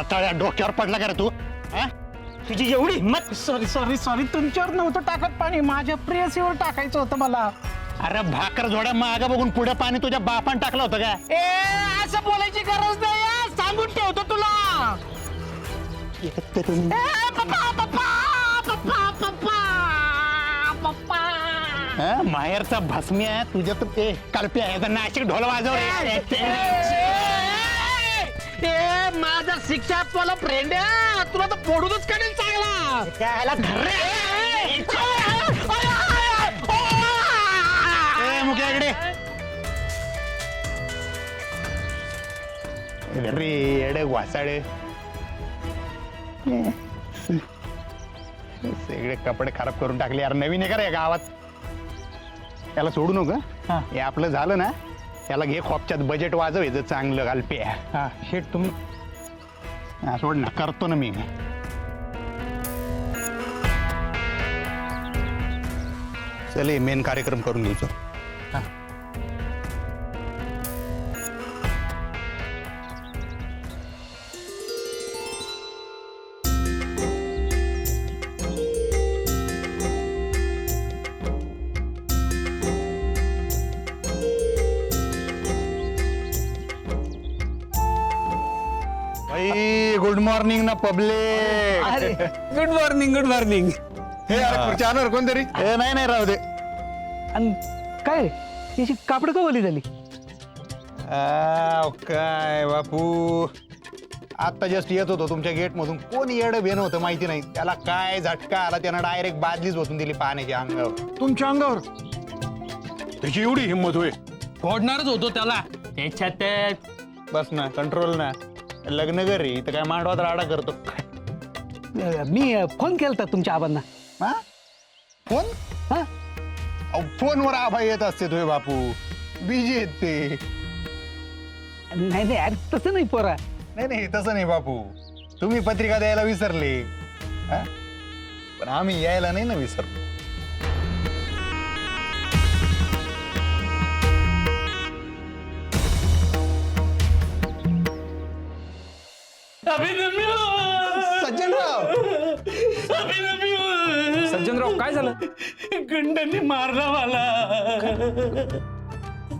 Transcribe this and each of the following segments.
रताळ्या डोक्यावर पडला का रे तू? हा? तुझी एवढी हिंमत? सॉरी सॉरी सॉरी, तुमच्यावर नव्हतं टाकत पाणी, माझ्या प्रेयसीवर टाकायचं होतं मला. अरे भाकर जोड्या मागा बघून पुढे पाणी तुझ्या बापान टाकलं होतं का? ए असं बोलायची गरज नाही हा. सांगून ठेवतो तुला. ए, पप्पा पप्पा पप्पा पप्पा पप्पा. हा? माहेरचा भस्मी आहे तुझ्या तर ते कल्पी आहे नाशिक ढोल वाजव ए माझा शिक्षा तुला फ्रेंड आहे, तुला तर फोडूनच काढेल चांगला. त्याला मुख्याकडे रे येडे वासाडे सगळे कपडे खराब करून टाकले यार. नवीन आहे का रे गावात? याला सोडू नका. हे आपलं झालं ना, त्याला घे खोपच्यात बजेट वाजव हे चांगलं घालपे. हा शेट तुम्ही सोड ना, करतो ना मी. चल मेन कार्यक्रम करून घ्यायचो. गुड मॉर्निंग ना पब्लिक. अरे गुड मॉर्निंग गुड मॉर्निंग. हे खुर्ची आणणार कोणतरी? नाही नाही राहू दे. आणि काय त्याची कापड कवली झाली? काय बापू, आता जस्ट येत होतो तुमच्या गेट मधून, कोण येडं बेन होतं माहिती नाही. त्याला काय झटका आला, त्यानं डायरेक्ट बादलीच बसून दिली पाण्याच्या अंगावर. तुमच्या अंगावर त्याची एवढी हिंमत होय? फोडणारच होतो त्याला त्याच्यात. बस ना, कंट्रोल ना. लग्न घरी इथं काय मांडवात राडा करतो. मी फोन केलता तुमच्या आबांना. हा? फोन? हा फोनवर आभा येत असते तुझे बापू, बिजी आहेत ते. नाही नाही अरे तसं नाही पोरा. नाही नाही तसं नाही बापू, तुम्ही पत्रिका द्यायला विसरले हा? पण आम्ही यायला नाही ना विसरलो. सज्जनराव काय झालं? गुंडांनी मारला मला.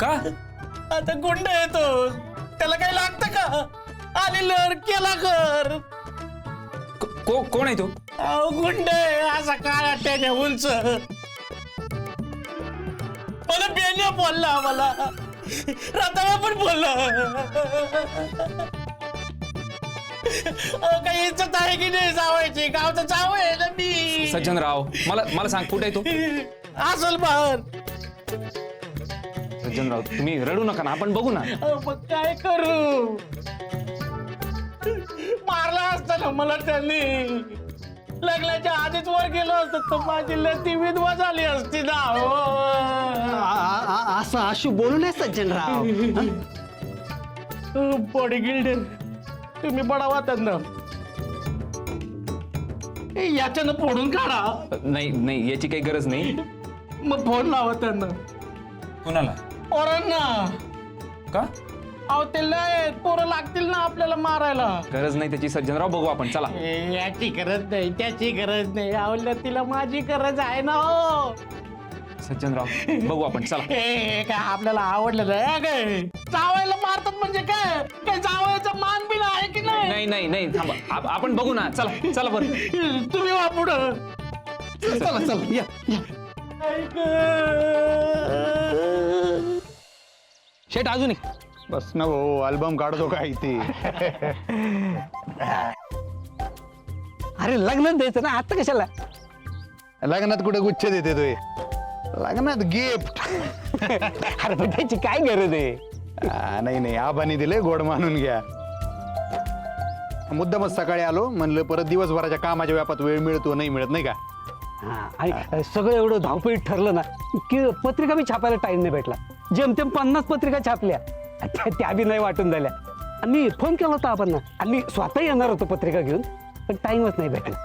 का? आता गुंड येतो, त्याला काही लागतं का? आली लर केला कर. कोण आहे तो? गुंड आहे असा काळा त्याने उंच. मला बेन्या बोलला, मला रताळा पण बोलला. काही इज्जत आहे की नाही जावायची? गावचं जाव आहे ना मी. सज्जनराव मला सांग कुठे आहे तो? असल बाहेर. सज्जनराव तुम्ही रडू नका ना, आपण बघू ना. मग काय करू? मारला असता ना मला त्यांनी. लग्नाच्या आधीच वर गेलो असत तर माझी लती विधवा झाली असती ना. असं आशू बोलू नये सज्जनराव. बॉडी गिल्डर तुम्ही बडावा त्यांना. याच्यानं फोडून काढा. नाही नाही याची काही गरज नाही. मग फोन लावा त्यांना. कुणाला? पोरांना. का? अहो ते लय पोरं लागतील ना आपल्याला मारायला. गरज नाही त्याची सज्जनराव, बघू आपण चला. याची गरज नाही, त्याची गरज नाही. आवडलं तिला माझी गरज आहे ना. हो सज्जनराव बघू आपण चला. हे काय आपल्याला आवडलं नाही काय? जावायला मारतात म्हणजे काय? काय जावायचा मान बिन आहे की नाही? नाही नाही नाही थांबा, आपण बघू ना. चला चला बरं. तुम्ही वा पुढं. चला चला या या. शेट अजून एक. बस ना भाऊ, अल्बम काढतो काय ते. अरे लग्नात द्यायचं ना, आता कशाला? लग्नात कुठे गुच्छ देते तोय? लग्नात गिफ्ट. अरे पण त्याची काय गरज आहे? नाही नाही, आबानी दिले, गोड मानून घ्या. मुद्दामच सकाळी आलो, म्हणलं परत दिवसभराच्या कामाच्या व्यापात वेळ मिळतो नाही मिळत नाही का. आणि सगळं एवढं धावपळीत ठरलं ना की पत्रिका बी छापायला टाइम नाही भेटला. जेमतेम 50 पत्रिका छापल्या, त्या बी नाही वाटून झाल्या. आणि मी फोन केला होता आपण, आणि मी स्वतः येणार होतो पत्रिका घेऊन, पण टाइमच नाही भेटला.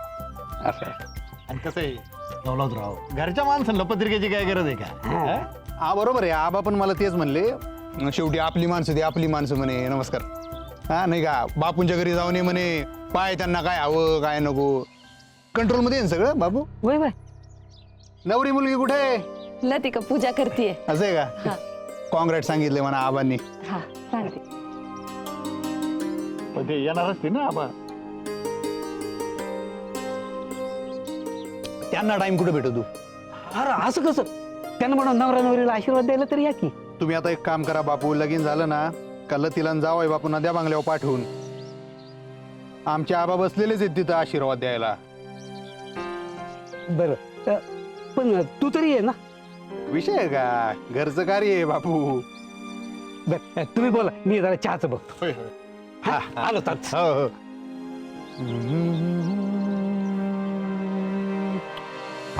असं आणि कसं आहे राव, घरच्या माणसाला पत्रिकेची काय गरज आहे का? हा बरोबर आहे. आबा पण मला तेच म्हणले, शेवटी आपली माणसं दे, आपली माणसं म्हणे. नमस्कार. हा नाही का बापूंच्या घरी जाऊन ये म्हणे पाय त्यांना काय हवं काय नको कंट्रोल मध्ये आहे ना सगळं बापू. वय वय नवरी मुलगी कुठे आहे? लतिका पूजा करतीये. असं आहे हा. का? कॉंग्रॅट सांगितले म्हणा आबांनी. हा सांगते. ते येणार असते ना आबा. त्यांना टाइम कुठे भेटतो? अरे असं कसं त्यांना म्हणा नवरा नवरीला आशीर्वाद द्यायला तरी या की. तुम्ही आता एक काम करा बापू, लगीन झालं ना का लतीला जावय बापू नद्या बांगल्यावर पाठवून. आमचे आबा बसलेलेच आहेत तिथं आशीर्वाद द्यायला. बरं पण तू तरी ये ना. विषय आहे का? घरचं कार्य आहे बापू. बर तुम्ही बोला मी जरा चहाचं बघतो. हा, आलो ताच. हो हो.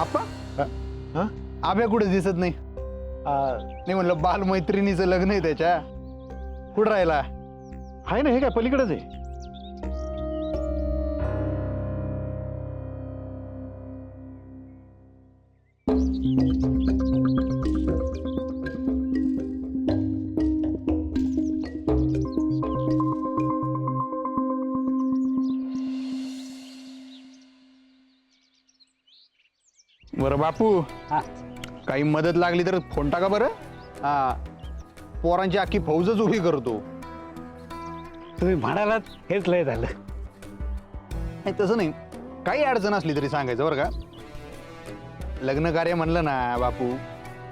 आप्पा आब्या कुठे दिसत नाही. नाही म्हणलं बालमैत्रिणीचं लग्न आहे त्याच्या. कुठं राहिला? आहे ना, हे काय पलीकडेच आहे. बरं बापू, हा. काही मदत लागली तर फोन टाका बरं. हा, पोरांची अख्खी फौजच उभी करतो. तुम्ही म्हणालात हेच लय झालं. नाही तसं नाही, काही अडचण असली तरी सांगायचं बरं का. लग्न कार्य म्हणलं ना बापू,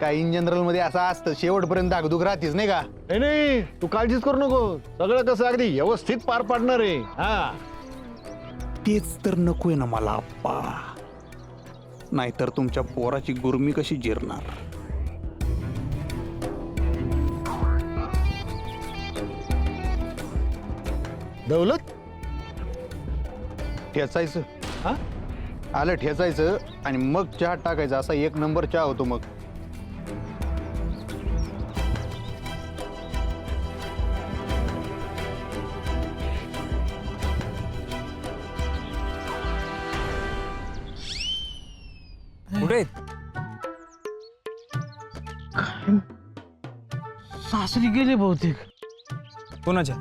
काय इन जनरल मध्ये असं असतं शेवटपर्यंत धाकधूक राहतीच नाही का. नाही तू काळजीच करू नको, सगळं कसं अगदी व्यवस्थित पार पाडणार आहे. हा तेच तर नकोय ना मला आप्पा. नाहीतर तुमच्या पोराची गुरमी कशी जिरणार. दौलत ठेचायचं. हा? आलं ठेचायचं आणि मग चहा टाकायचा. असा एक नंबर चहा होतो मग. कुठे आहेत? सासरी गेले बहुतेक. कोणाच्या?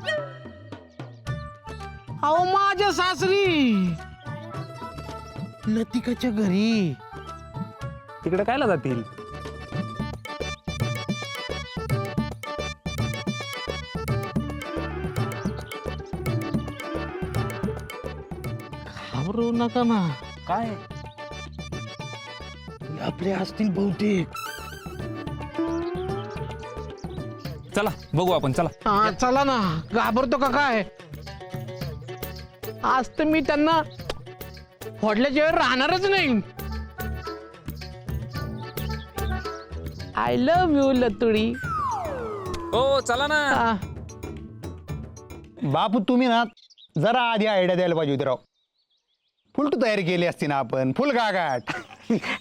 अहो माझ्या सासरी लतिकाच्या घरी. तिकडे कायला जातील? घाबरवू नका ना. काय? आपले असतील बहुतेक. चला बघू आपण, चला. हा चला ना, घाबरतो का काय? आज तर मी त्यांना फोडल्याच्या वेळ राहणारच नाही. I love you Latudi. हो चला ना. हा. बापू तुम्ही ना जरा आधी आयडिया द्यायला पाहिजे होती राव. फुलटू तयारी केली असती ना आपण. फुल गागाट.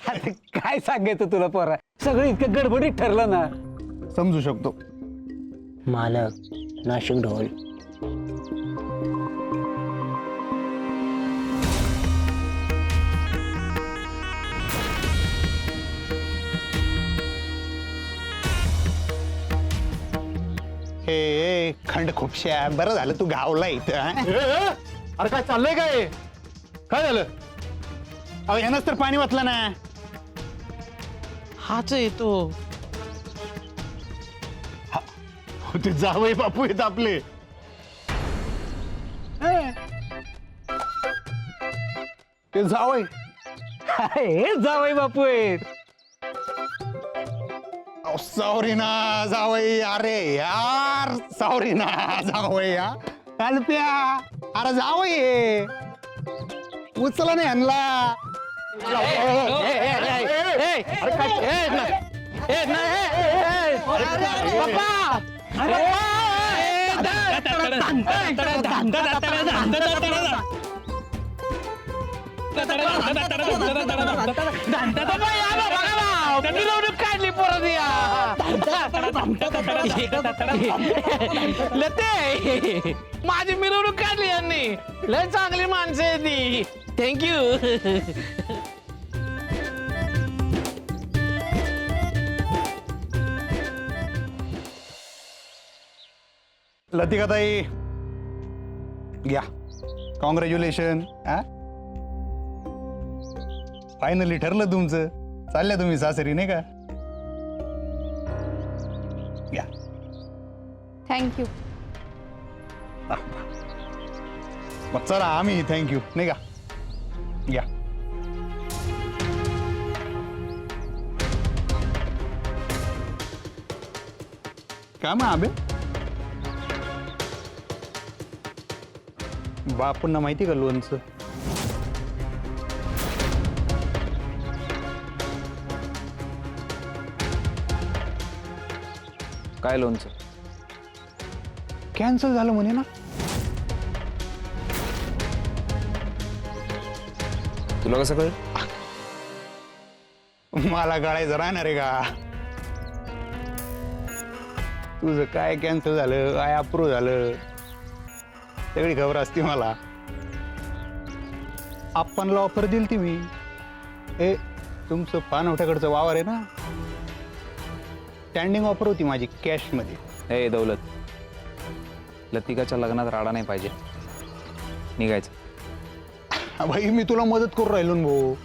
अरे काय सांगायचं तुला पोरा, सगळं इतकं गडबडीत ठरलं ना. समजू शकतो. मालक नाशिक ढोल. हे खंड खूपशा बरं झालं तू गावला इथं. हा? अरे काय चाललंय काय? काय झालं? अहो यानंच तर पाणी वाचलं ना. हाच येतो. ते जावई बापू आहेत आपले. ते जावय. हे जावई बापू आहेत. सॉरी ना जावई. अरे यार सॉरी ना जावई. या कालप्या. अरे जावई उचला नाही आणला. मिरवणूक काढली परत लते. माझी मिरवणूक काढली यांनी. लय चांगली माणसं आहे ती. थँक्यू. लतिकाताई घ्या कॉंग्रॅच्युलेशन. फायनली ठरलं तुमचं, चालल्या तुम्ही सासरी नाही का? घ्या. थँक्यू. मग चला आम्ही थँक्यू नाही का? घ्या. का मग आबे बापूंना माहिती का लोणचं? काय लोणचं? कॅन्सल झालं म्हणे ना. तुला कसं कळलं? मला कळायचं राहणार आहे का? तुझं काय कॅन्सल झालं, काय अप्रूव्ह झालं, सगळी खबर असते मला. आपणला ऑफर दिली ती मी. हे तुमचं पानवठ्याकडचं वावर आहे ना, स्टँडिंग ऑफर होती माझी कॅशमध्ये. हे दौलत, लतिकाच्या लग्नात राडा नाही पाहिजे, निघायचं. भाई मी तुला मदत करू राहिलो ना भाऊ.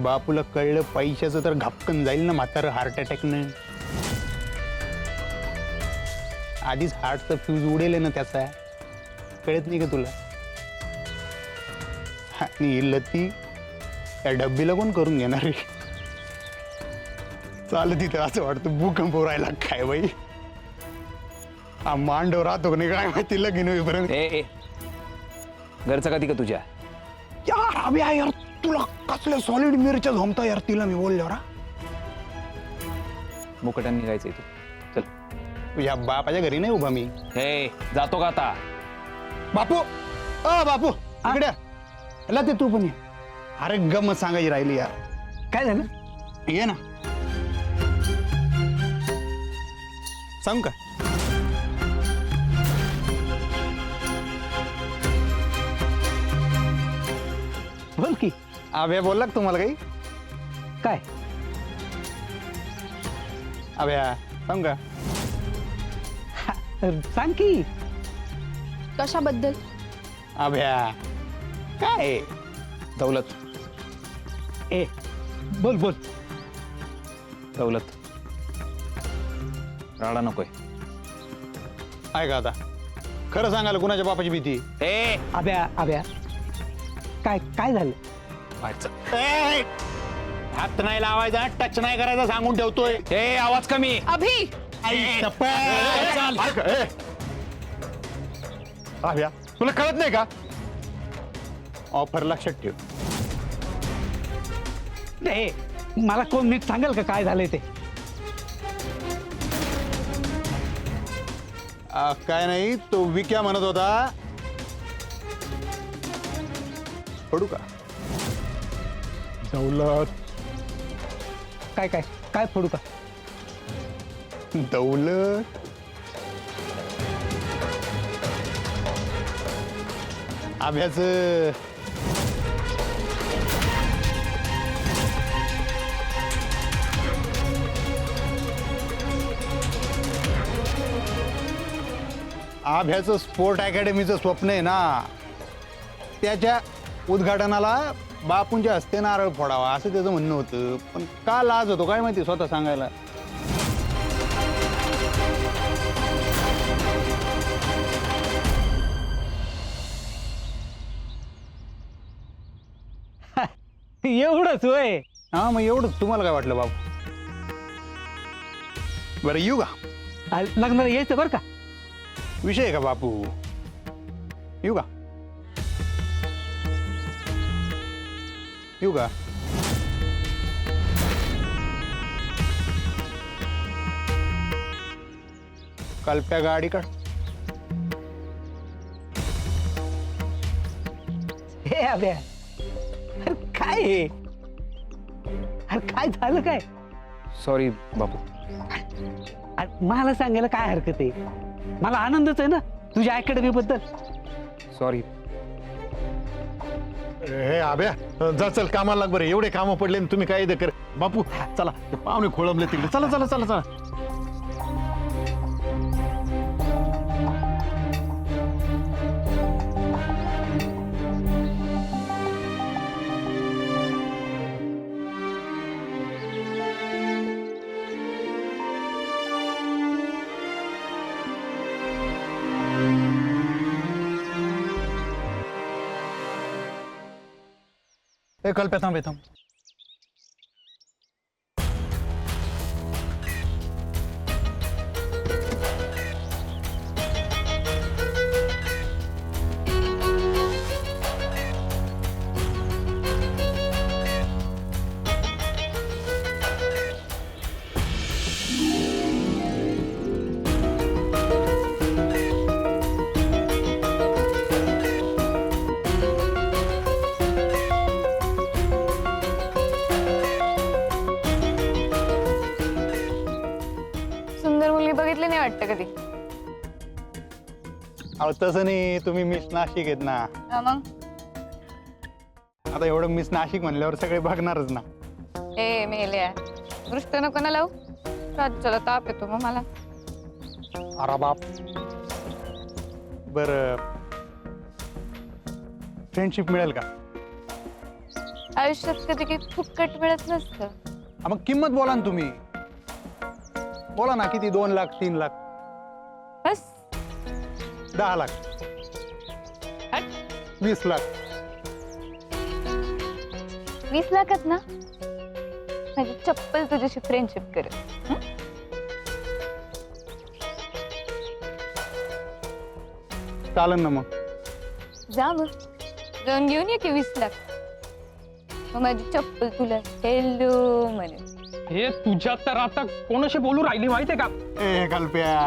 बापूला कळलं पैशाचं तर घापकन जाईल ना म्हातारं हार्ट अटॅकनं. आधीच हार्टचं फ्यूज उडेल ना त्याचा, कळत नाही का तुला? आणि ही लती त्या डब्बीला कोण करून घेणार आहे? चालत तिथं असं वाटतं भूकंप राहिला काय बाई. हा मांडव राहतो का नाही काय माहिती लगीन होईपर्यंत. ए घरचं का ती का तुझ्या? यार अबे यार तुला कसल्या सॉलिड मिरच्या झोमता यार तिला मी बोलल्यावर. मुकट्याने निघायचं इथून. चल. तुझ्या बापाच्या घरी नाही उभा मी. हे जातो का आता? बापू बापू इकडे ला ते तू पण ये. अरे गमत सांगायची राहिली यार. काय झालं? ये ना. सांग का? बोल की. अभ्या बोलला का तुम्हाला काही? काय? अभ्या सांग का? सांग की. कशाबद्दल? अभ्या काय? दौलत, ए बोल बोल. दौलत, राडा नकोय. आहे का आता? खरं सांगायला कुणाच्या बापाची भीती? ए आब्या आब्या काय काय झालं? हात नाही लावायचा, टच नाही करायचा सांगून ठेवतोय. ए आवाज कमी. अभि अभ्या तुला कळत नाही का? ऑफर लक्षात ठेव. ए मला कोण नीट सांगेल का काय झालंय ते? काय नाही तो विक्या म्हणत होता. पडू का? दौलत काय काय काय फोडू का? दौलत अभ्याच आभ्याचं स्पोर्ट अकॅडमीचं स्वप्न आहे ना, त्याच्या उद्घाटनाला बापूंच्या हस्ते नारळ फोडावा असं त्याचं म्हणणं होतं. पण का लाज होतो काय माहिती स्वतः सांगायला. एवढंच होय? हा मग एवढंच. तुम्हाला काय वाटलं बाबू? बरं येऊ का? लग्नाला यायचं बरं का? विषय आहे का बापू? येऊ का? येऊ का? कल्प्या गाडी काढ. हे आब्या अरे काय हे? अरे काय झालं काय? सॉरी बापू. अरे मला सांगायला काय हरकत आहे? मला आनंदच आहे ना तुझ्या अकॅडमी बद्दल. सॉरी. हे अभ्या जा चल कामाला लाग बरं. एवढे कामं पडले आणि तुम्ही काय इथं कर. बापू चला ते पाहुणे खोळंबले तिकडे. चला चला चला चला. ए कल्प्या थांब थांब. सुंदर मुलगी बघितली नाही वाटतं कधी. अहो तसं नाही, तुम्ही मिस नाशिक आहेत ना. मग आता एवढं मिस नाशिक म्हणल्यावर सगळे बघणारच ना. ए मेल्या दृष्ट नको ना लावू. राज्याला ताप येतो मग मला. अरे बाप. बर फ्रेंडशिप मिळेल का? आयुष्यात कधी काही फुकट मिळत नसतं. हा, मग किंमत बोला ना तुम्ही. बोला ना, किती? 2 लाख, 3 लाख, बस 10 लाख, 20 लाख. 20 लाखात ना माझी चप्पल तुझ्याशी फ्रेंडशिप करेल. चालेल ना मग. जा मग जाऊन घेऊन ये की 20 लाख. मग माझी चप्पल तुला हेल्लो म्हणेल. हे तुझ्या तर आता कोणाशी बोलू राहिली माहितीये का? ए कल्प्या,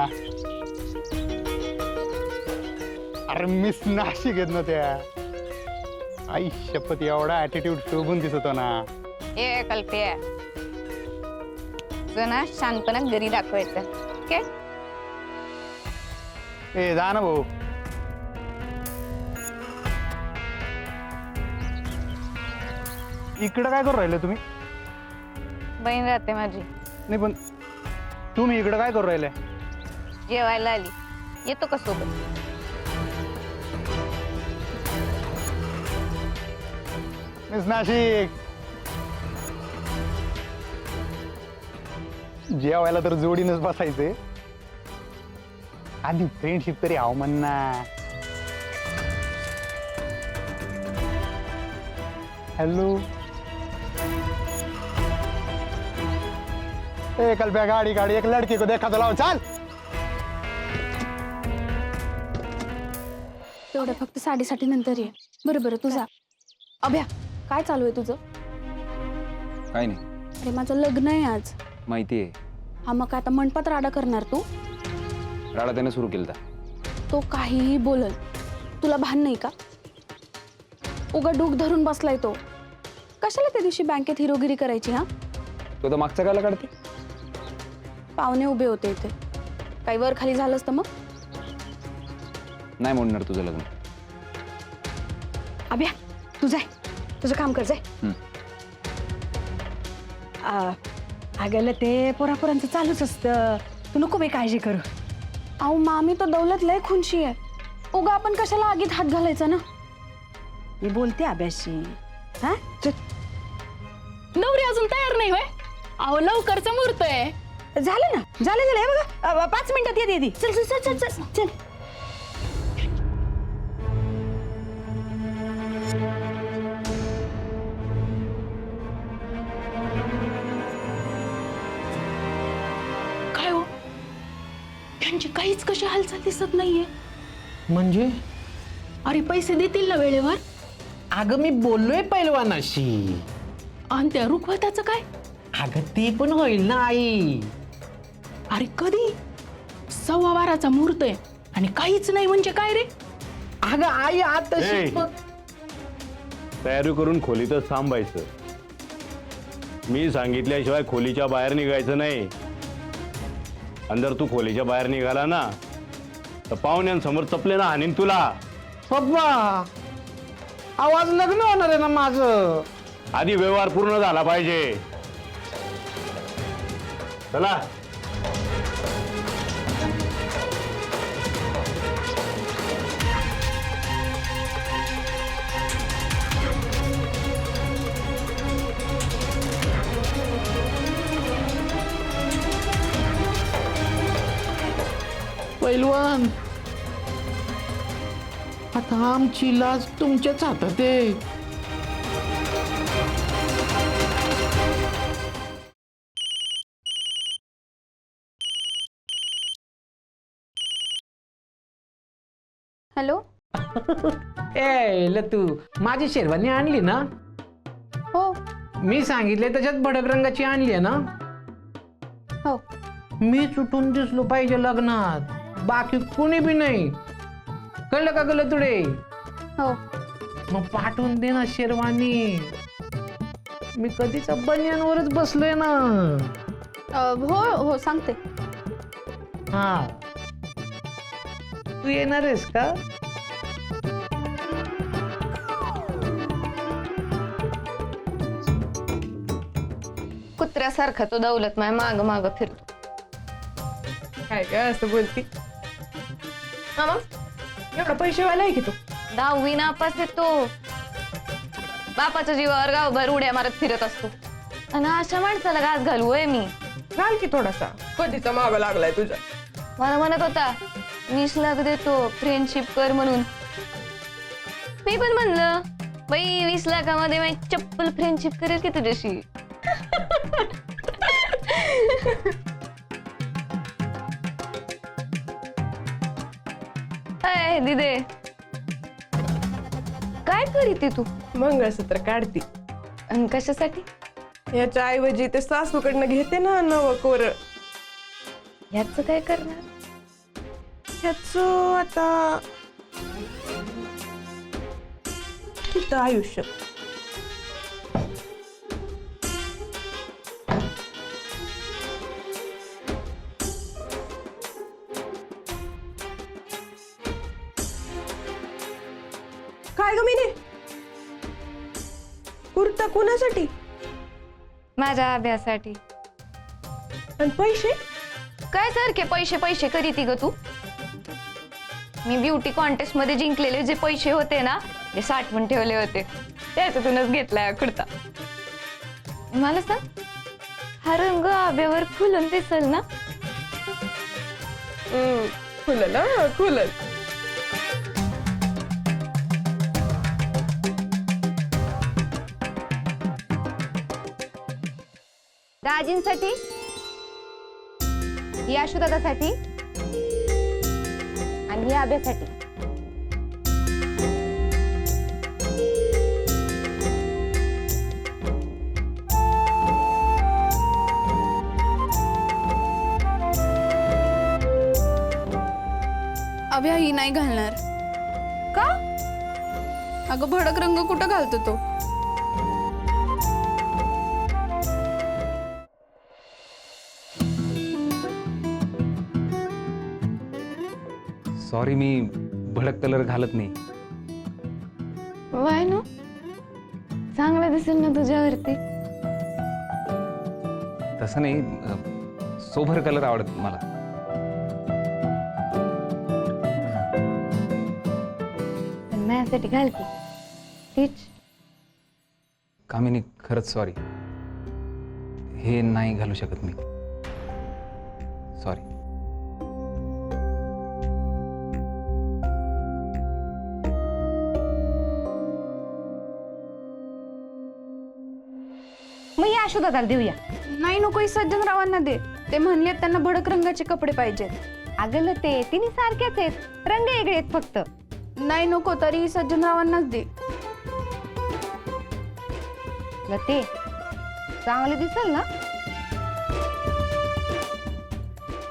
अरे मिस नाशिक आहेत ना त्या. आई शपथ, एवढा ऍटिट्यूड शोभून दिसतो ना. ए कल्प्या, तुझं ना शानपणा घरी दाखवायचा. ओके ए जा ना भाऊ. इकडं काय करू राहिले तुम्ही? बहीण राहते माझी. नाही पण तुम्ही इकडं काय करू राहिले? जेवायला आली. येतो का सोबत? मिस नाशिक, जेवायला तर जोडीनच बसायचे. आधी फ्रेंडशिप तरी आव म्हणना. हॅलो. ए कल्प्या, गाडी गाडी, एक लड़की को देखा तो लाओ. चाल. तेवढं फक्त 7:30 नंतर ये. बरोबर तुझा. अभ्या, काय चालू आहे तुझं? काय नाही, अरे माझं लग्न आहे आज. माहितीये. हा मग आता मंडपात राडा करणार तू? राडा त्याने सुरू केला. तो काहीही बोलल, तुला भान नाही का? उगा डूक धरून बसलाय तो. कशाला त्या दिवशी बँकेत हिरोगिरी करायची? हा तो तर मागचा काला काढते. पाहुणे उभे होते इथे. काही वर खाली झालं असतं मग. नाही म्हणणार तुझं लग्न. अभ्या तू जाय, तुझं काम कर जाय. अगं ते पोरापोरांचं चालूच असतं. तू नको बाई काळजी करू. अहो मामी तो दौलत लय खुनशी आहे. उगा आपण कशाला आगीत हात घालायचा ना. मी बोलते अभ्याशी. हा नवरी अजून तयार नाही होय? अहो लवकरचा मुहूर्त आहे. झालं ना, झालं झालं. हे बघा 5 मिनिटात येते. चल चल चल चल चल चल. काय हो, त्यांची काहीच कशी हालचाल दिसत नाहीये. म्हणजे अरे पैसे देतील ना वेळेवर? अगं मी बोललोय पैलवानाशी. आणि त्या रुखवताचं काय? अगं ते पण होईल ना आई. अरे कधी? 12:15 मुहूर्त आहे आणि काहीच नाही म्हणजे काय रे? अगं आई आता ए. तयारी करून खोलीतच थांबायचं. मी सांगितल्याशिवाय खोलीच्या बाहेर निघायचं नाही. आणि जर तू खोलीच्या बाहेर निघाला ना तर पाहुण्यांसमोर चपले ना हाणीन तुला. पप्पा, आवाज लग्न होणार आहे ना माझं. आधी व्यवहार पूर्ण झाला पाहिजे. चला. पैलवान, आता आमची लाज तुमच्याच हातात आहे. हॅलो. ए लतू, माझी शेरवानी आणली ना? हो मी सांगितले त्याच्यात भडक रंगाची आणली आहे ना? हो. मी सुटून दिसलो पाहिजे लग्नात, बाकी कुणी बी नाही. कळलं का गलं तुडे? हो. मग पाठवून दे ना शेरवानी. मी कधीच बनियांवरच बसलोय ना. हो हो सांगते. हा, तू येणार आहेस का? कुत्र्यासारखा तो दौलत माय माग माग फिरतो. काय काय असं बोलती? मामा एवढा पैसेवाला आहे की तू? 10वी नापास येतो. बापाच्या जीवावर गावभर उड्या मारत फिरत असतो. आणि अशा माणसाला घास घालूय मी. घाल की थोडासा. कधीचा माग लागलाय तुझा. मला म्हणत होता 20 लाख देतो फ्रेंडशिप कर म्हणून. मी पण म्हणलं बाई 20 लाखामध्ये मी चप्पल फ्रेंडशिप करेल की तुझ्याशी. अय दिदे, काय करीती तू? मंगळसूत्र काढती. आणि कशासाठी? याच्या ऐवजी ते सासूकडनं घेते ना नवं कोर. ह्याच काय करणार? ह्याच आता किती आयुष्य. काय ग मीने? कुर्ता कुणासाठी? माझ्या अभ्यासाठी. आणि पैसे? काय सारखे पैसे पैसे करीती ग तू? मी ब्युटी कॉन्टेस्ट मध्ये जिंकलेले जे पैसे होते ना ते साठवून ठेवले होते. त्याच्यातूनच घेतलाय कुर्ता. मला सांग, हा रंग आब्यावर खुलून दिसल ना? खुलल खुलल. दाजींसाठी, यशोदासाठी आणि या आब्यासाठी. अभ्या ही नाही घालणार. का? अगं भडक रंग कुठं घालतो तो? सॉरी, मी भडक कलर घालत नाही. वाय नो, चांगला दिसेल ना तुझ्यावरती. तसं नाही, सोभर कलर आवडत मला. पण माझ्यासाठी घाल की प्लीज. कामिनी, खरंच सॉरी. हे नाही घालू शकत मी. सॉरी. मग या यशोदाला देऊया. नाही नको, ही सज्जनरावांना दे. ते म्हणले त्यांना भडक रंगाचे कपडे पाहिजेत. अगं ते तिन्ही सारख्याच आहेत, रंग वेगळे आहेत फक्त. नाही नको, तरी सज्जनरावांनाच दे. लते, चांगले दिसेल ना?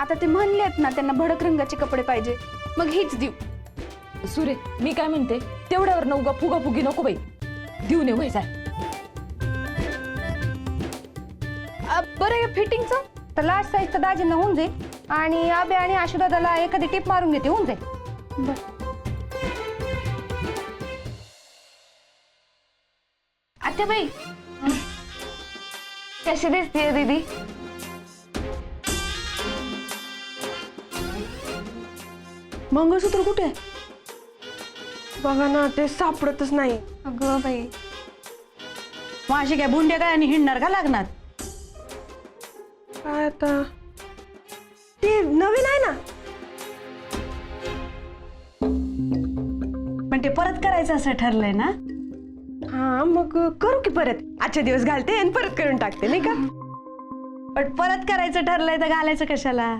आता ते म्हणलेत ना त्यांना भडक रंगाचे कपडे पाहिजे, मग हेच देऊ. सुरे, मी काय म्हणते, तेवढ्यावर नवगा फुगा फुगी नको बाई, देऊ नये व्हायचा. बरं या फिटिंगचं तर लास्ट साईजचा दाजींना होऊन जाईल आणि आबे आणि आशुदादाला एखादी टिप मारून घेते, होऊन जाईल. बर. अच्छा बाई, कशी दिसतीये दीदी? मंगळसूत्र कुठे? बघा ना, ते सापडतच नाही. अगं बाई, माझी काय भुंड्या काय आणि हिंडणार का लागणार? काय आता? ते नवीन आहे ना, पण ते परत करायचं असं ठरलंय ना? हा, मग करू की परत. आजच्या दिवस घालते आणि परत करून टाकते, नाही का? पण परत करायचं ठरलंय तर घालायचं कशाला?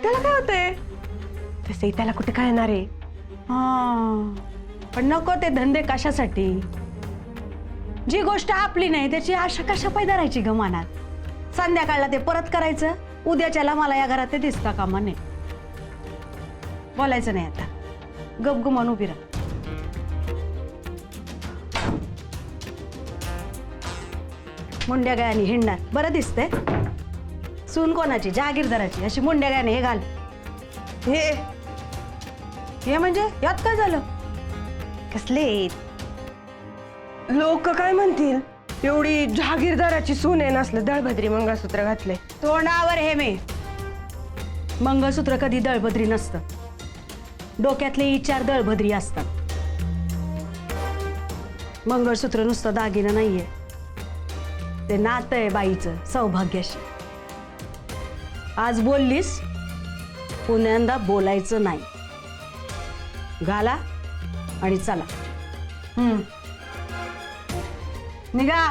त्याला काय होतंय? तसंही त्याला कुठे कळणार आहे. हा पण नको ते धंदे कशासाठी? जी गोष्ट आपली नाही त्याची आशा कशा पैदा राहायची ग मनात? संध्याकाळला ते परत करायचं, उद्याच्याला मला या घरात ते दिसता कामा नये. बोलायचं नाही आता, गपगुमान उभी राहा. मुंड्या गायाने हिंडणार बरं दिसतंय. सून कोणाची? जहागीरदाराची. अशी मुंड्या गायाने हे घाल. हे म्हणजे यात काय झालं? कसले लोक काय म्हणतील? एवढी जहागीरदाराची सून आहे, नसलं दळभद्री मंगळसूत्र घातले. तोंडावर हे मे मंगळसूत्र कधी दळभद्री नसतं. डोक्यातले विचार दळभद्री असतात. मंगळसूत्र नुसतं दागिनं नाहीये, ते नातं आहे बाईचं सौभाग्याशी. आज बोललीस, पुण्यांदा बोलायचं नाही. घाला आणि चला. निघा.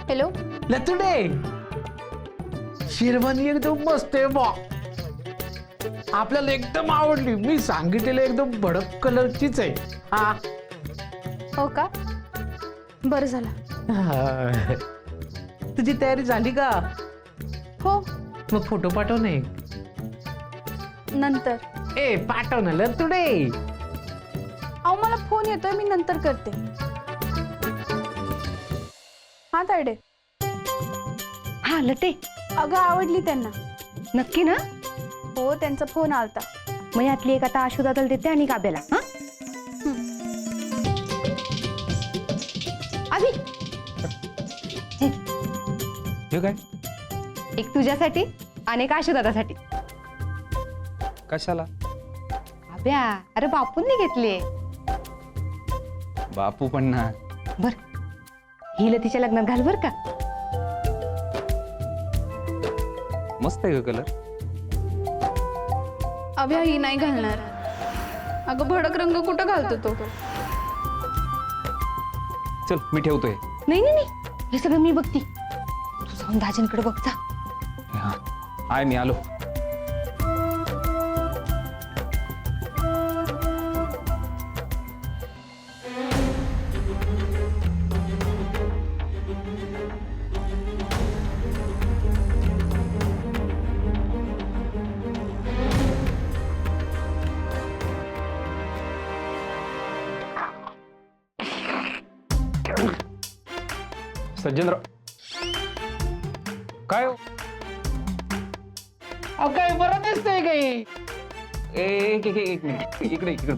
हॅलो. लतुडे, शेरवानी एकदम मस्त आहे बा. आपल्याला एकदम आवडली. मी सांगितलेलं एकदम भडक कलरचीच आहे. हा. हो का? बरं झालं. तुझी तयारी झाली का? हो. मग फोटो पाठव नाही. नंतर. ए पाठव ना लतुडे. अहो मला फोन येतोय, मी नंतर करते. हा तायडे. हा लते. अगं आवडली त्यांना. नक्की ना? हो, त्यांचा फोन आलता. मग यातली एक आता आशुदादाला देते आणि काब्याला. हा अभि, हे काय? एक तुझ्यासाठी आणि एक आशुदादासाठी. कशाला? अभ्या, अरे बापूंनी घेतली. बापू पण ना. बर, हिला तिच्या लग्नात घाल बर का. मस्त आहे का कलर? अभ्या ही नाही घालणार. अगं भडक रंग कुठं घालतो तो? चल मी ठेवतोय. नाही नाही नाही, हे सगळं मी बघती. तू जाऊन दाजींकडे बघ जा. हा आहे, मी आलो. सज्जनराव, काय हो? अहो काय बरं दिसतंय काही? एक मिनिट, इकडे इकडे.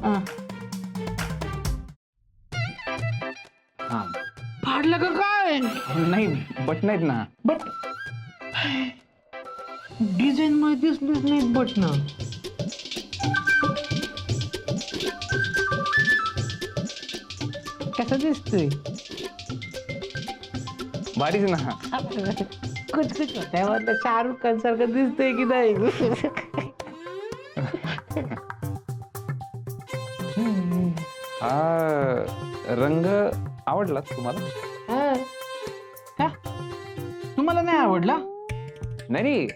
हा फाडलं का काय? नाही, बटन आहेत ना. बट डिझाईन मध्ये दिसलीच नाहीत बटन. कसं दिसतंय? भारीच ना. कुछ कुछ होता है, मतलब शाहरुख खान सारखं दिसतंय की नाही? हा रंग आवडला तुम्हाला? हा. का? तुम्हाला नाही आवडला? नाही नाही,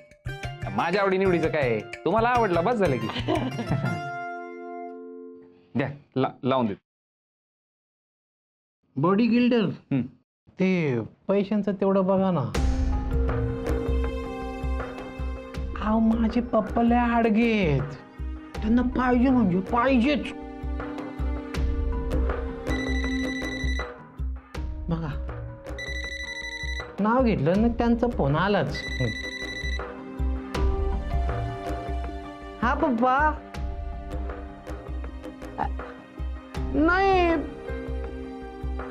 माझ्या आवडी निवडीचं काय, तुम्हाला आवडला बस झालं की. द्या लावून देत. बॉडी गिल्डर ते पैशांचं तेवढं बघा ना. अहो माझे पप्पा लय आडगेत, त्यांना पाहिजे म्हणजे पाहिजेच. बघा, नाव घेतलं ना त्यांचा फोन आलाच. हा पप्पा, नाही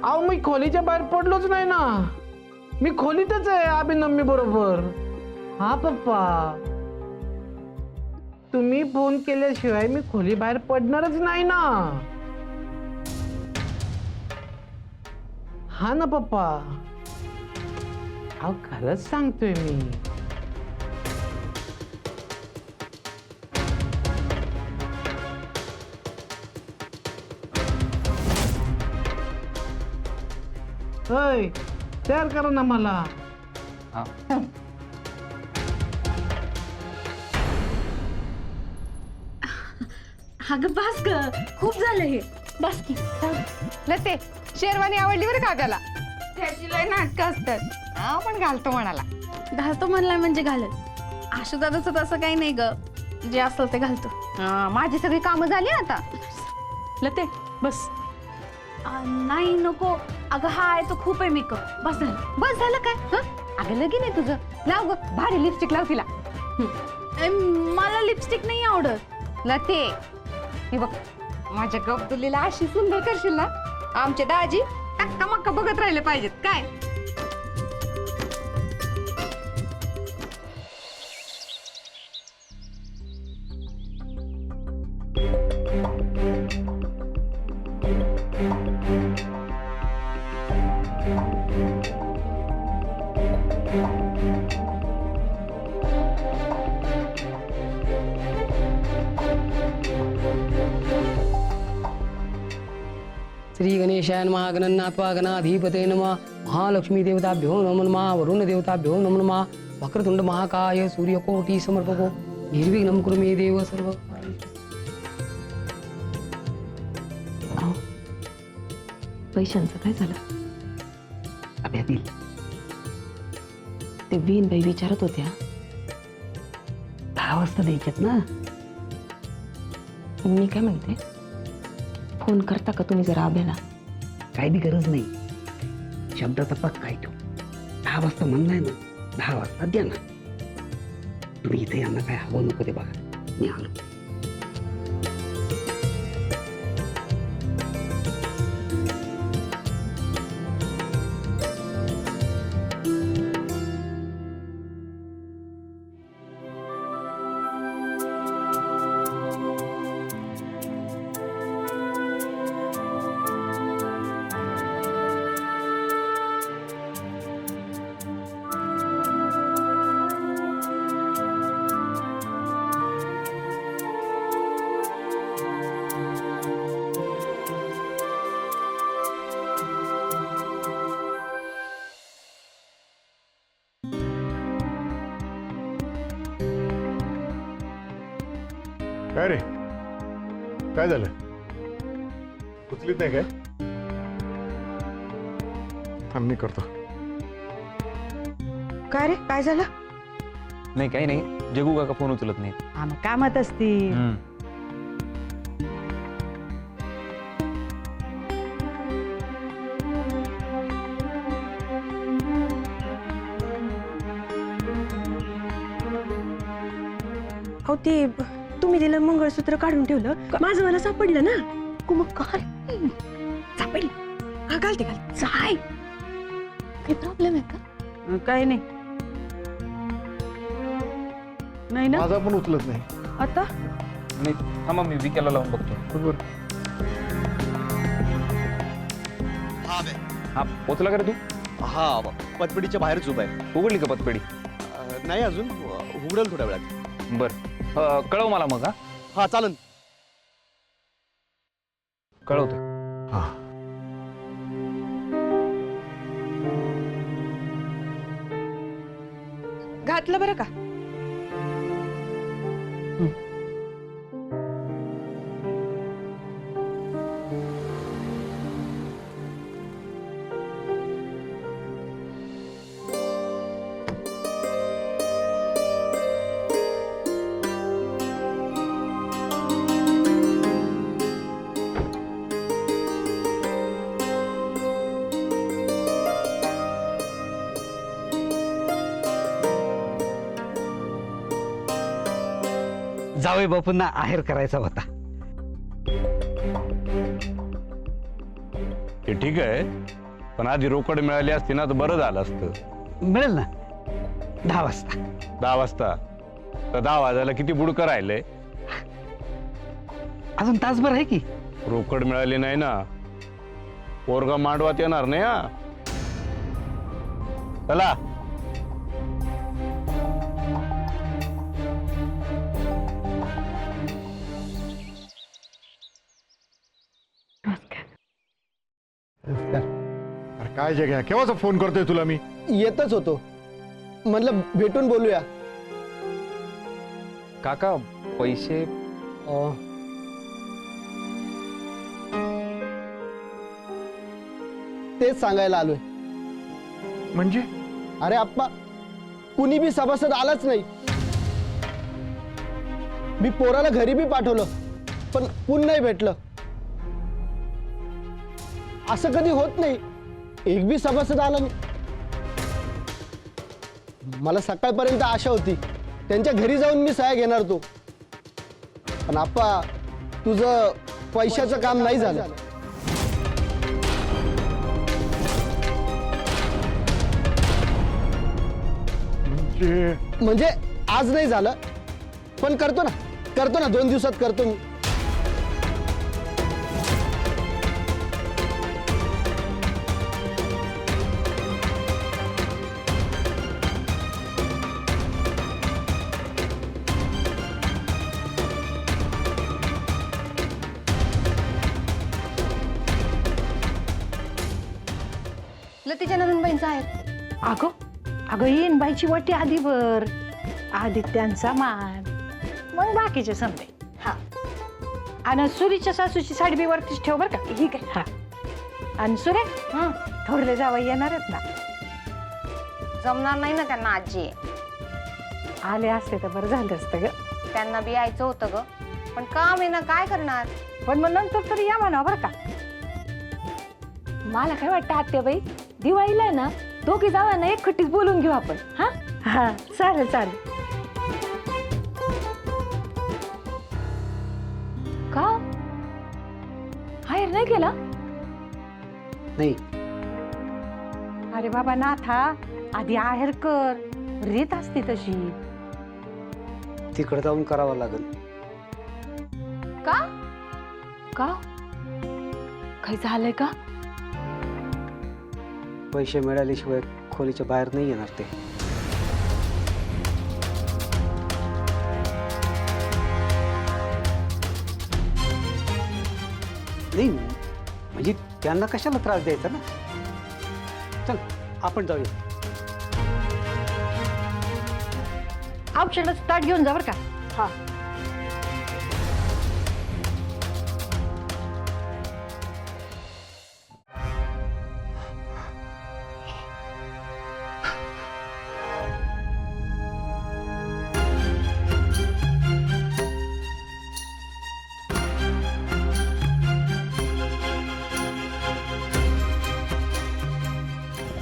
अहो मी खोलीच्या बाहेर पडलोच नाही ना. मी खोलीतच आहे अभिनम्मी बरोबर. हा पप्पा, तुम्ही फोन केल्याशिवाय मी खोली बाहेर पडणारच नाही ना. हा ना पप्पा, अहो खरंच सांगतोय मी. होय, तयार करा ना मला. अगं बस ग, खूप झालं हे. बस की. लते शेरवानी आवडली बरं का त्याला. त्याची लय नाटकं असतात. आपण घालतो म्हणाला. घालतो म्हणला म्हणजे घालत. आशू दादाचं तसं काही नाही ग, जे असेल ते घालतो. माझी सगळी कामं झाली आता. लते बस. नाही नको. अगं हा आहे तो खूप आहे मेकअप. बस झालं. बस झालं काय? हं? अगं लगीन आहे तुझं. लाव ग भारी लिपस्टिक लाव तिला. मला लिपस्टिक नाही आवडत. लते हे बघ, माझ्या गब्दुलीला अशी सुंदर करशील ना, आमच्या दाजी टक्का मक्का बघत राहिले पाहिजेत काय. श्री गणेशाय नमः गणनाथवा गणाधिपते नमः महालक्ष्मी देवताभ्यो नमो नमः वरुण देवताभ्यो नमो नमः वक्रतुंड महाकाय सूर्यकोटि समर्पको निर्विघ्नं कुरु मे देव सर्व. पैशांचं काय झालं? अभ्यातील ते वीणबाई विचारत होत्या 10 वाजता द्यायच्यात ना. मी काय म्हणते, फोन करता का तुम्ही जरा आभ्याला? काही बी गरज नाही. शब्दाचा पक्का आहे तो. 10 वाजता म्हणलाय ना, 10 वाजता द्या ना. तुम्ही इथे यांना काय हवं नको ते बघा. मी आलो. काय रे, काय झालं? उचलीत नाही काय? थांब मी करतो. काय रे, काय झालं? नाही काही नाही, जगू काका फोन उचलत नाही. हा मग कामात असतील. अहो ते तुम्ही दिलं मंगळसूत्र काढून ठेवलं, माझं मला सापडलं ना. मग काय सापडलं? हा घालते घालते. काय काही प्रॉब्लेम आहे का? काही नाही. नाही ना माझा पण उचलत नाही. आता. नाही थांबा, मी विकेला लावून बघतो. हा पोचला का रे तू? हा, पतपेढीच्या बाहेरच उभा आहे. उघडली का पतपेढी? नाही अजून, उघडेल थोड्या वेळात. बर, कळव मला मग. हा चालन. कळवतो. हा, घातलं बरं का? जावई बापूंना आहेर करायचा होता. ठीक आहे, पण आधी रोकड मिळाली असती ना तर बरं झालं असतं. मिळेल ना 10 वाजता. 10 वाजता तर 10 वाजायला किती बुडकं राहिलंय? अजून तासभर आहे की. रोकड मिळाली नाही ना, पोरगा मांडवात येणार नाही. हा चला. अरे काय जग्या, केव्हाचा फोन करतोय तुला मी? येतच होतो, म्हणलं भेटून बोलूया. काका पैसे तेच सांगायला आलोय. म्हणजे अरे आप्पा, कुणी बी सभासद आलाच नाही. मी पोराला घरी बी पाठवलं, पण कुण नाही भेटलं. असं कधी होत नाही, एक बी सभासद आला नाही. मला सकाळपर्यंत आशा होती त्यांच्या घरी जाऊन मी सह्या घेणार तो, पण आप्पा तुझं पैशाचं काम नाही झालं. म्हणजे आज नाही झालं, पण करतो ना 2 दिवसात करतो मी. लतीच्या नंदन बहीणचा आहे. अगं येईन बाईची वाटी आधी वर, आदित्यांचा मान, मग बाकीचे समजे. हा, आणि सुरीच्या सासूची साडी बी वरतीच ठेव बर का. ठीक आहे. हा, आणि सुरे थोरले जावं येणार आहेत ना? जमणार नाही ना त्यांना आजी. आले असते तर बरं झालं असतं ग. त्यांना बी यायचं होतं ग, पण काम आहे ना, काय करणार. पण मग नंतर तरी या म्हणा बरं का. मला काय वाटतं आत्याबाई, दिवाळीला आहे ना दोघी जावांना एक खट्टीच बोलून घेऊ आपण. हा हा, चालेल चालेल. का हायर नाही केला? नाही, अरे बाबा नाथा, आधी आहेर कर, रीत असते तशी. तिकडे जाऊन करावं लागेल. का का काही झालंय का? पैसे मिळाल्याशिवाय खोलीच्या बाहेर नाही येणार ते. नाही म्हणजे त्यांना कशाला त्रास द्यायचा ना. चल आपण जाऊया. औषधाचं ताट घेऊन जा बरं का. हा,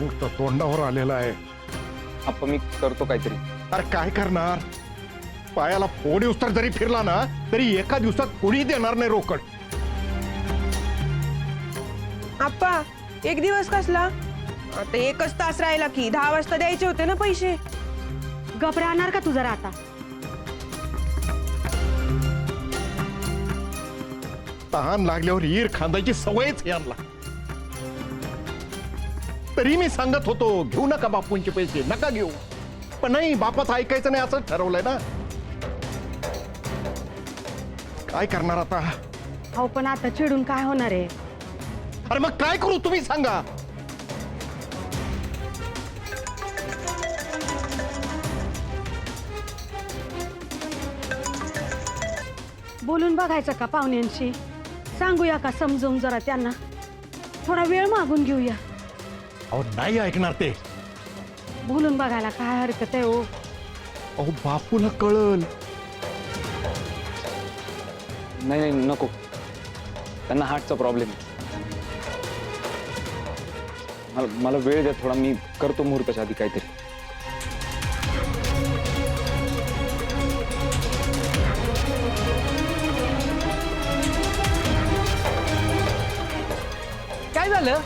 गोष्ट तोंडावर आलेला आहे. आपण मी करतो काहीतरी. अरे काय करणार? पायाला फोड उस्तर जरी फिरला ना तरी एका दिवसात कोणी देणार नाही रोकड. आप्पा, 1 दिवस कसला? आता 1च तास राहिला की 10 वाजता द्यायचे होते ना पैसे. गप राहणार का तू जरा आता? तहान लागल्यावर ईर खांदायची सवयच यांना. तरी मी सांगत होतो घेऊ नका बापूंचे पैसे, नका घेऊ, पण नाही, बापाचं ऐकायचं नाही असं ठरवलंय ना. काय करणार आता? हो, पण आता चिडून काय होणार आहे? अरे मग काय करू तुम्ही सांगा. बोलून बघायचं का पाहुण्यांशी? सांगूया का समजून जरा त्यांना? थोडा वेळ मागून घेऊया. अहो नाही ऐकणार ते. बोलून बघायला काय हरकत आहे हो? अहो बापूला कळल. नाही नाही नको, त्यांना हार्टचा प्रॉब्लेम आहे. मला वेळ द्या थोडा, मी करतो मुहूर्ताच्या आधी काहीतरी. काय झालं?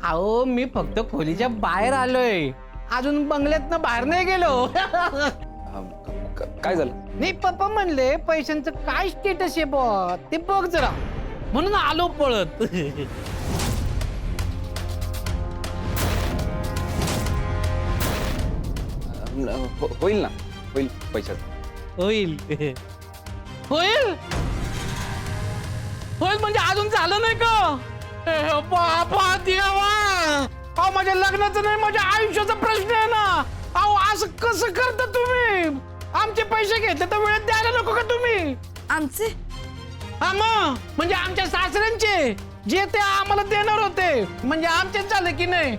अहो मी फक्त खोलीच्या बाहेर आलोय, अजून बंगल्यातनं बाहेर नाही गेलो. काय झालं? नाही पप्पा म्हणले पैशांचं काय स्टेटस आहे बा ते बघ जरा, म्हणून आलो पळत. होईल ना, होईल पैशाचं. होईल होईल होईल म्हणजे अजून झालं नाही का? बाबा देवा, अहो माझ्या लग्नाचं नाही, माझ्या आयुष्याचा प्रश्न आहे ना. अहो असं कसं करता तुम्ही? आमचे पैसे घेते तर वेळेत द्यायला नको का तुम्ही? आमचे हा मग म्हणजे आमच्या सासऱ्यांचे जे ते आम्हाला देणार होते, म्हणजे आमचेच झाले की नाही?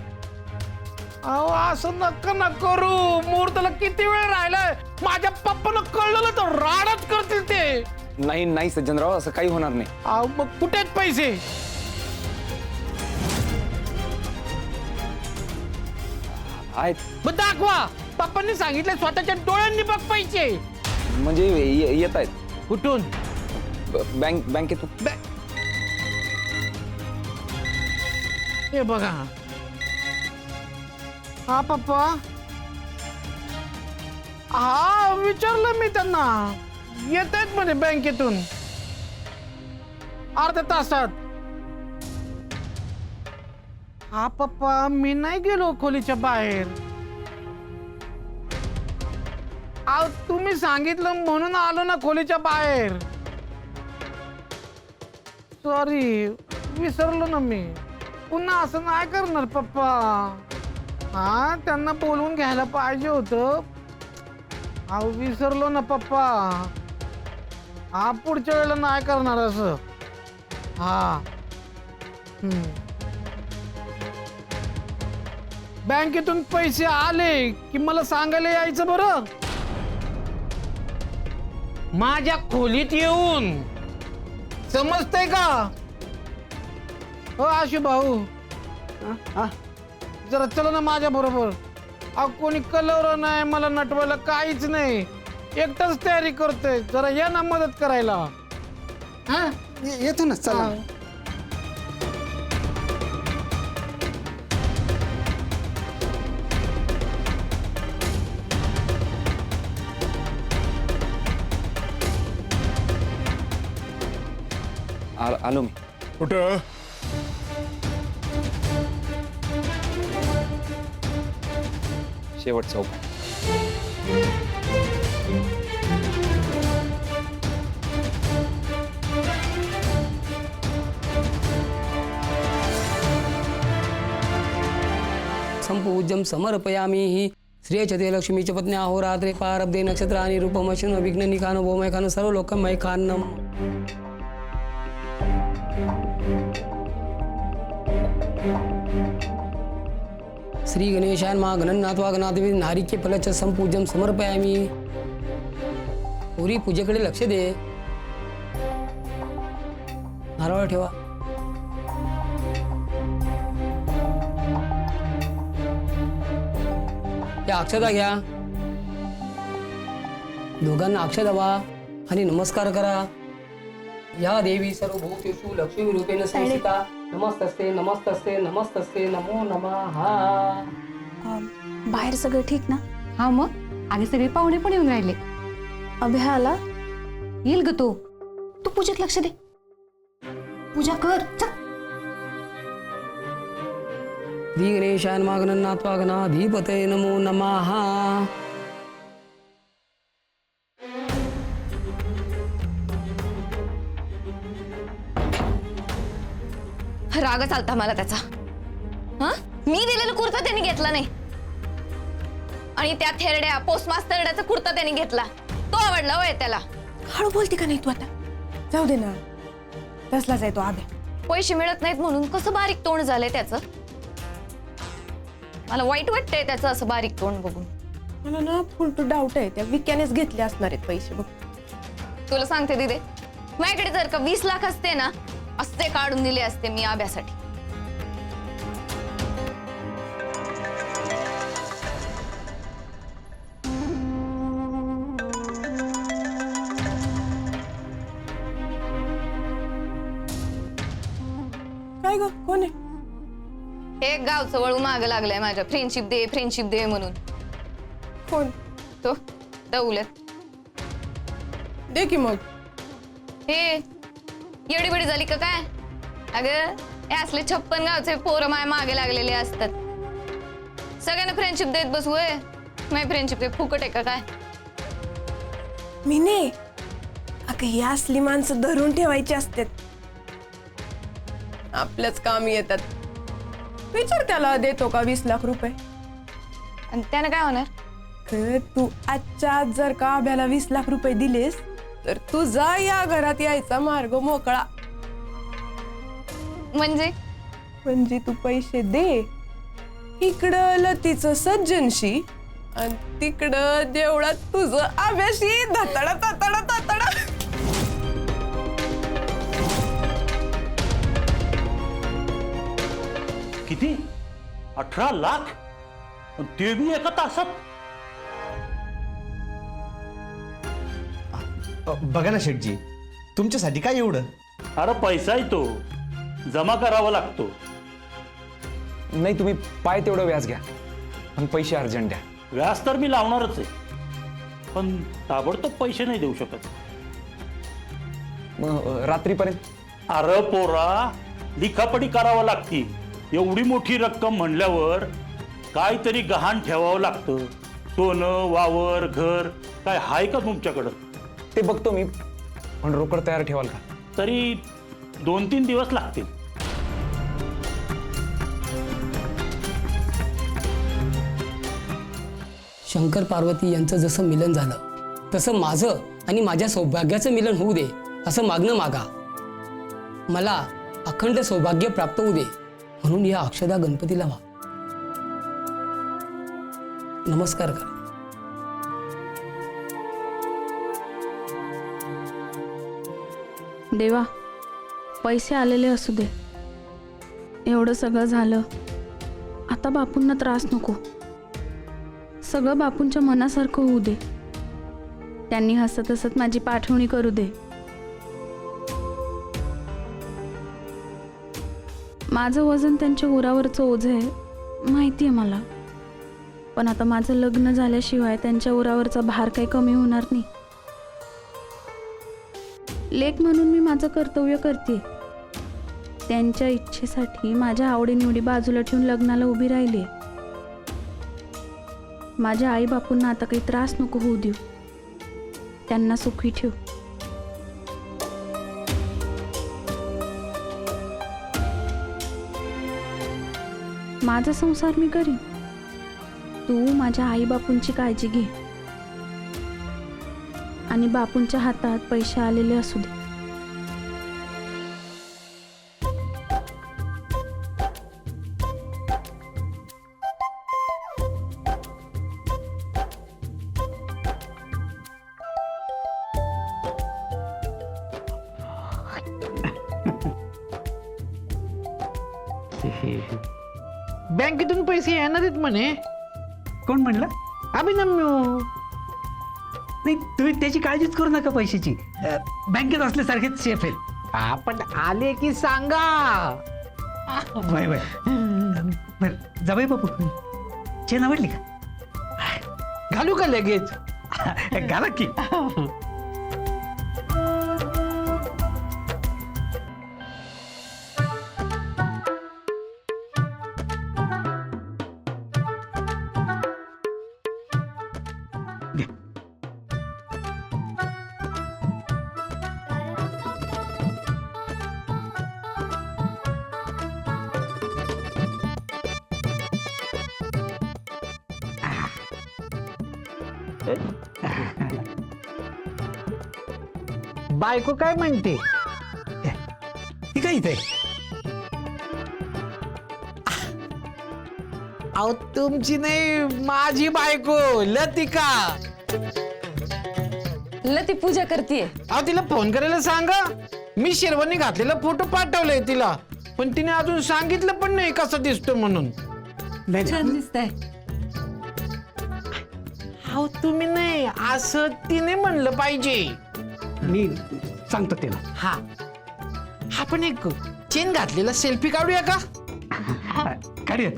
अहो असं नका ना करू, मुहूर्ताला किती वेळ राहिलाय. माझ्या पप्पानं कळलं तर राडच करतील ते. नाही नाही सज्जनराव, असं काही होणार नाही. अहो मग कुठे आहेत पैसे? आहेत मग दाखवा. पप्पांनी सांगितलं स्वतःच्या डोळ्यांनी बघ पैसे. म्हणजे येत आहेत. कुठून? बँकेतून. हे बघा. हा पप्पा, हा विचारलं मी त्यांना, येत आहेत म्हणे बँकेतून अर्ध्या तासात. हा पप्पा, मी नाही गेलो खोलीच्या बाहेर. अहो तुम्ही सांगितलं म्हणून आलो ना खोलीच्या बाहेर. सॉरी, विसरलो ना मी. पुन्हा असं नाही करणार पप्पा. हा त्यांना बोलवून घ्यायला पाहिजे होतं. अहो विसरलो ना पप्पा. हा पुढच्या वेळेला नाही करणार असं. हा बँकेतून पैसे आले की मला सांगायला यायचं बरं, माझ्या खोलीत येऊन. समजतंय का? हो आशू भाऊ, जरा चला ना माझ्या बरोबर. अहो कोणी कलवर नाही, मला नटवायला काहीच नाही, एकटाच तयारी करतोय. जरा या ना मदत करायला. हा येतो ना, चला. आलो मी. कुठं? शेवट चौक. संपूज्यम समर्पयामी. श्रेयचते लक्ष्मीच्या पत्न्या अहोरात्रे पारब्धे नक्षत्राणि रूपमशन विघ्न निखानो भौमैखानो सर्व लोकमैखान्नम. श्री गणेशान मा गणनाथवा गणाधिपती नारिके फलच संपूज्यम समर्पयामी. पुरी पूजेकडे लक्ष दे. नारळ ठेवा. या अक्षता घ्या. दोघांना अक्षता वा आणि नमस्कार करा. या देवी सर्वभूतेषु लक्ष्मी रूपेण संस्थिता. नमस्तस्ते नमस्तस्ते नमस्तस्ते नमो नमः. बाहेर सगळं ठीक ना? हा मग आगे सगळे पाहुणे पण येऊन राहिले. अभ्या आला? येईल ग तो. तू पूजेत लक्ष दे. पूजा कर चल. श्री गणेशान मा गणनाथवा गणाधिपतये नमो नमः. राग चालता मला त्याचा. हा मी दिलेला कुर्ता त्यांनी घेतला नाही, आणि त्या थेरड्या पोस्ट मास्टरड्याचा कुर्ता त्यांनी घेतला. तो आवडला होय त्याला. हळू बोलते का नाही तू आता? जाऊ दे ना, तसलाच आहे तो आभ्या. पैसे मिळत नाहीत म्हणून कसं बारीक तोंड झालंय त्याचं. मला वाईट वाटतंय त्याचं असं बारीक तोंड बघून. मला ना फुल टू डाऊट आहे, त्या विक्यानेच घेतले असणार आहेत पैसे बघ. तुला सांगते दिदे, माझ्याकडे जर का 20 लाख असते ना, असते काढून दिले असते मी आभ्यासाठी. काय ग, कोण आहे? हे गावचं वळू मागं लागलंय माझ्या, फ्रेंडशिप दे म्हणून. कोण? तो दौलत. दे की मग. हे एवढी बडी झाली का काय? अगं हे असले 56 गावचे पोरं माय मागे लागलेले असतात. सगळ्यांना फ्रेंडशिप देत बसू होय? माझी फ्रेंडशिप काही फुकट आहे का काय? मी नाही. अगं ही असली माणसं धरून ठेवायची असतात, आपल्याच कामी येतात. विचार त्याला, देतो का 20 लाख रुपये? आणि त्यानं काय होणार? तू आजच्या आज जर का आभ्याला 20 लाख रुपये दिलेस तर तुझा या घरात यायचा मार्ग मोकळा. म्हणजे तू पैसे दे, इकडं लतीचं सज्जनशी आणि तिकडं देवळात तुझं आभ्याशी धतडा ततडा ततडा. किती? 18 लाख? ते बी एका तासात? बघा ना शेठजी, तुमच्यासाठी काय एवढं? अरे पैसा आहे तो, जमा करावा लागतो. नाही तुम्ही पाय तेवढं व्याज घ्या, पण पैसे अर्जंट द्या. व्याज तर मी लावणारच आहे, पण ताबडतोब पैसे नाही देऊ शकत. रात्रीपर्यंत. अरे पोरा, लिखापडी करावं लागती. एवढी मोठी रक्कम म्हणल्यावर काहीतरी गहाण ठेवावं लागतं. सोनं, वावर, घर काय हाय का तुमच्याकडं? ते बघतो मी, पण रोकड तयार ठेवाल का? तरी 2-3 दिवस लागतील. शंकर पार्वती यांचं जसं मिलन झालं तसं माझं आणि माझ्या सौभाग्याचं मिलन होऊ दे असं मागणं मागा. मला अखंड सौभाग्य प्राप्त होऊ दे म्हणून या अक्षदा गणपतीला व्हा नमस्कार करा. देवा, पैसे आलेले असू दे. एवढं सगळं झालं, आता बापूंना त्रास नको. सगळं बापूंच्या मनासारखं होऊ दे. त्यांनी हसत हसत माझी पाठवणी करू दे. माझं वजन त्यांच्या उरावरचं ओझं आहे माहिती आहे मला, पण आता माझं लग्न झाल्याशिवाय त्यांच्या उरावरचा भार काही कमी होणार नाही. लेक म्हणून मी माझं कर्तव्य करते. त्यांच्या इच्छेसाठी माझ्या आवडीनिवडी बाजूला ठेवून लग्नाला उभी राहिली. माझ्या आई बापूंना आता काही त्रास नको होऊ देऊ. त्यांना सुखी ठेव. माझा संसार मी करीन. तू माझ्या आई बापूंची काळजी घे आणि बापूंच्या हातात पैसे आलेले असू दे. बँकेतून पैसे येणार आहेत म्हणे. कोण म्हणलं? अभिनम्य. नाही, तुम्ही त्याची काळजीच करू नका पैशाची. बँकेत असल्यासारखेच सेफ आहे. आपण आले की सांगा. Bye bye. बरं जाबाई बापू, चेन आवडली का? घालू का लगेच? घाला की. बायको काय म्हणते? ती काय इथे? अहो तुमची नाही, माझी बायको लतिका. लती पूजा करतीये. अहो तिला फोन करायला सांगा. मी शेरवानी घातलेला फोटो पाठवलाय तिला, पण तिने अजून सांगितलं पण नाही कसा दिसतो म्हणून. छान दिसतंय. अहो तुम्ही नाही, असं तिने म्हणलं पाहिजे. मी सांगतो त्याला. हा, आपण एक चेन घातलेला सेल्फी काढूया का? काढूया.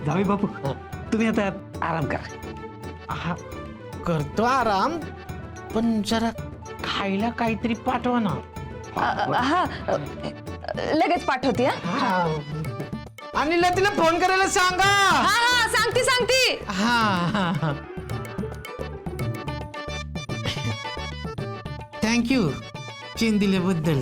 जावे बापू तुम्ही आता आराम करा. हा करतो आराम, पण जरा खायला काहीतरी पाठवा ना. हा लगेच पाठवते हा. हा. आणि लतीला फोन करायला सांगा. हा हा सांगते हा हा हा. थँक्यू चेन दिल्याबद्दल.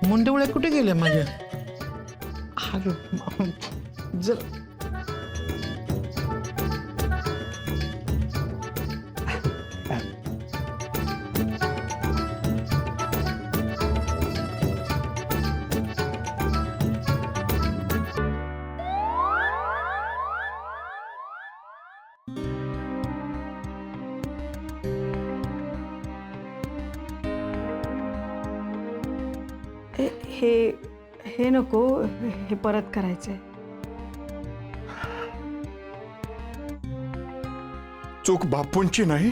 मुंडवळ्या कुठे गेल्या माझ्या? हॅलो जर हे नको, हे परत करायचंय. चूक बापूंची नाही,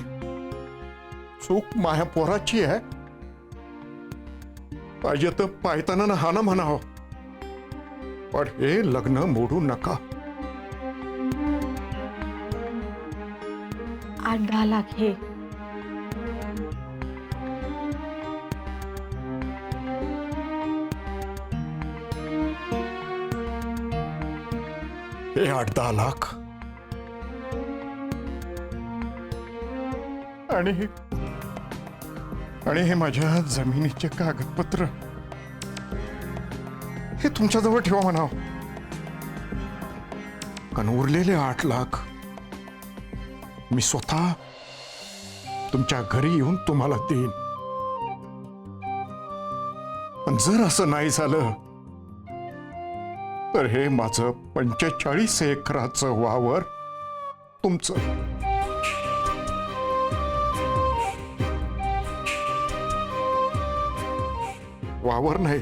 चूक माया पोराची आहे. पाहिजे तर पायताना हा ना म्हणावं, पण हे लग्न मोडू नका. 8-10 लाख हे हे 8-10 लाख आणि हे माझ्या जमिनीचे कागदपत्र हे तुमच्याजवळ ठेवा म्हणाव. आणि उरलेले 8 लाख मी स्वतः तुमच्या घरी येऊन तुम्हाला देईन. पण जर असं नाही झालं तर हे माझं 45 एकराचं वावर तुमचं. वावर नाही,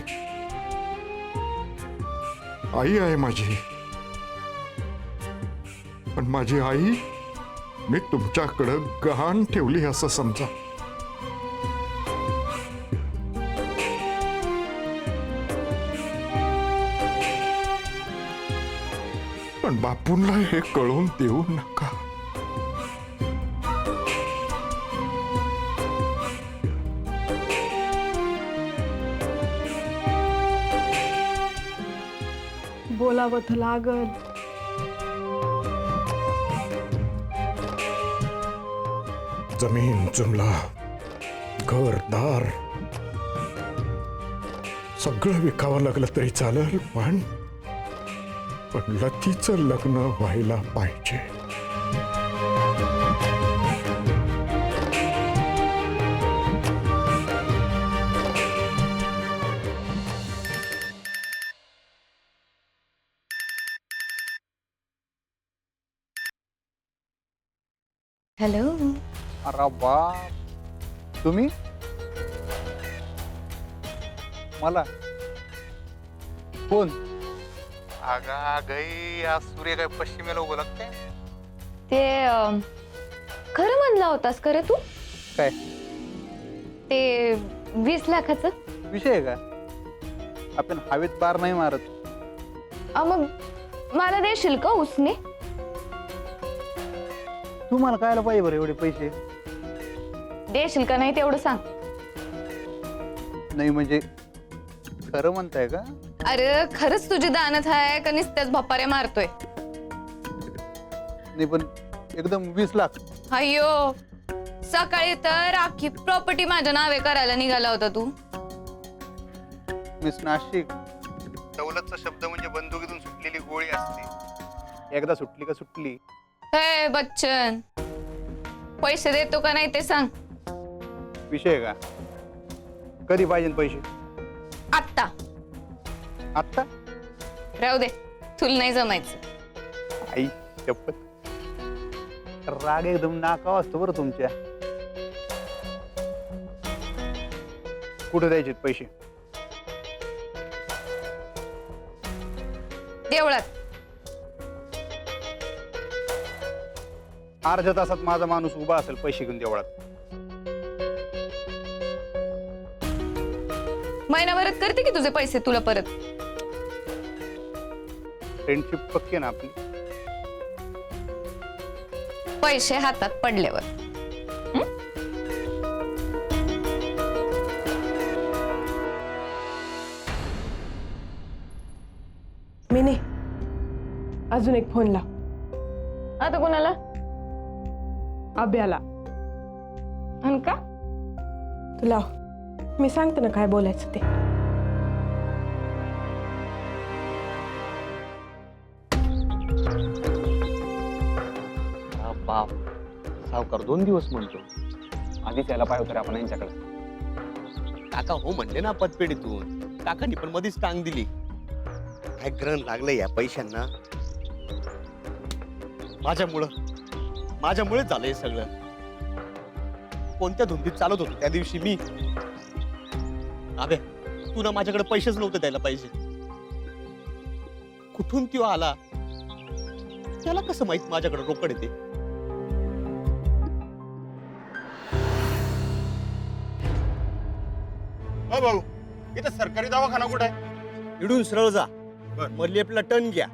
आई आहे माझी. पण माझी आई मी तुमच्याकडं गहाण ठेवली असं समजा. पण बापूंना हे कळून देऊ नका. बोलावं तर लागल. जमीन जुमला घरदार सगळं विकावं लागलं तरी चालेल, पण लतीचं लग्न व्हायला पाहिजे. हॅलो. अरे बाप, तुम्ही मला कोण? अगा गई, आज सूर्य काय पश्चिमेला उभं लागते. ते खरं म्हणला होतास खरं तू? काय ते 20 लाखाचं विषय आहे का? आपण हवेत बार नाही मारत. मग मला देशील का उसने? तुम्हाला कायला पाहिजे बरं एवढे पैसे? देशील का नाही तेवढं सांग. नाही म्हणजे खरं म्हणताय का? अरे खरंच तुझी दानत आहे का नुसत्याच भपाऱ्या मारतोय? नाही पण एकदम 20 लाख. अय्यो, सकाळी तर अख्खी प्रॉपर्टी माझ्या नावे करायला निघाला होता तू. मिस नाशिक, दौलतचा शब्द म्हणजे बंदुकीतून सुटलेली गोळी असते. एकदा सुटली का सुटली. हे बच्चन, पैसे देतो का नाही ते सांग. विषय आहे का? कधी पाहिजे पैसे? आत्ता. आत्ता? राहू दे, तुला नाही जमायचं. आई शपथ, राग एकदम नाकावा असतो बरं तुमच्या. कुठे द्यायचे पैसे? देवळात. अर्ध्या तासात माझा माणूस उभा असेल पैसे घेऊन देवळात. महिनाभरात करते की तुझे पैसे तुला परत. फ्रेंडशिप पक्की ना आपली. पैसे हातात पडल्यावर. मिनी अजून एक फोन लाव. आता कोणाला? अभ्याला आणि का? तू लाव, मी सांगते ना काय बोलायचं ते. बाप, सावकार 2 दिवस म्हणतो. आधीच यायला पाहिजे होतं आपण यांच्याकडे. काका हो म्हणले ना पतपेढीतून. काकांनी पण मध्येच टांग दिली. काय ग्रहण लागलं या पैशांना. माझ्यामुळेच झालं हे सगळं. कोणत्या धुंदीत चालत होतो त्या दिवशी मी. अबे तू ना माझ्याकडे पैसेच नव्हते द्यायला पाहिजे. कुठून तो आला त्याला कसं माहित माझ्याकडे रोकड येते. हो भाऊ, इथं सरकारी दवाखाना कुठे आहे? इडून सरळ जा. मधली आपला टर्न घ्या.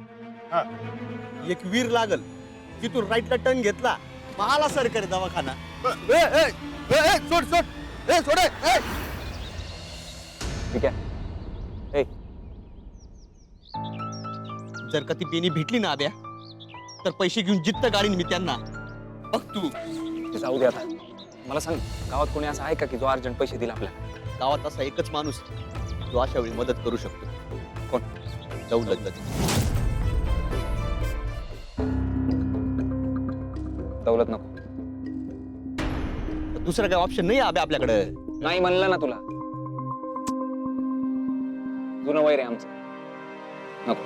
हा. एक वीर लागल. तिथून राईटला टर्न घेतला मला सरकारी दवाखाना. सोड सोड. ठीक आहे. जर का ती बेनी भेटली ना आब्या तर पैसे घेऊन जित्त गाडीन मी त्यांना. बघ तू. ते जाऊ दे आता. मला सांग, गावात कोणी असं आहे का की जो अर्जंट पैसे दिला आपल्याला? गावात असा एकच माणूस जो अशा वेळी मदत करू शकतो. कोण? दौलत. दौलत नको. दुसरा काय ऑप्शन नाही आब्या आपल्याकडे. नाही म्हणलं ना तुला. जुनं वैर आहे आमचं. नको.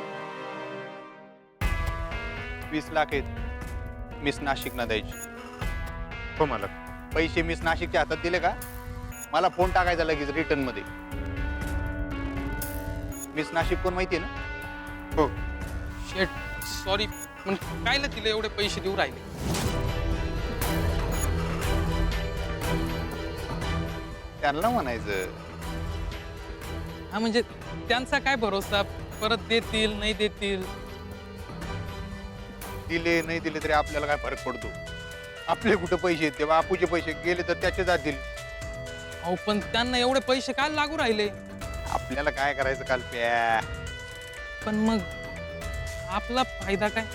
20 लाख आहेत मिस नाशिकना द्यायची. हो मला पैसे मिस नाशिकच्या हातात दिले का मला फोन टाकायचा लगेच रिटर्न मध्ये. मिस नाशिक कोण माहितीये ना? हो. शेट सॉरी, पण कायला तिला एवढे पैसे देऊ राहिले? त्यांना म्हणायचं. हा म्हणजे त्यांचा काय भरोसा, परत देतील नाही देतील. दिले नाही दिले तरी आपल्याला काय फरक पडतो? आपले कुठे पैसे आहेत? ते बापूचे पैसे गेले तर त्याचे जातील. अहो पण त्यांना एवढे पैसे काय लागू राहिले? आपल्याला काय करायचं काल प्या. पण मग आपला फायदा काय?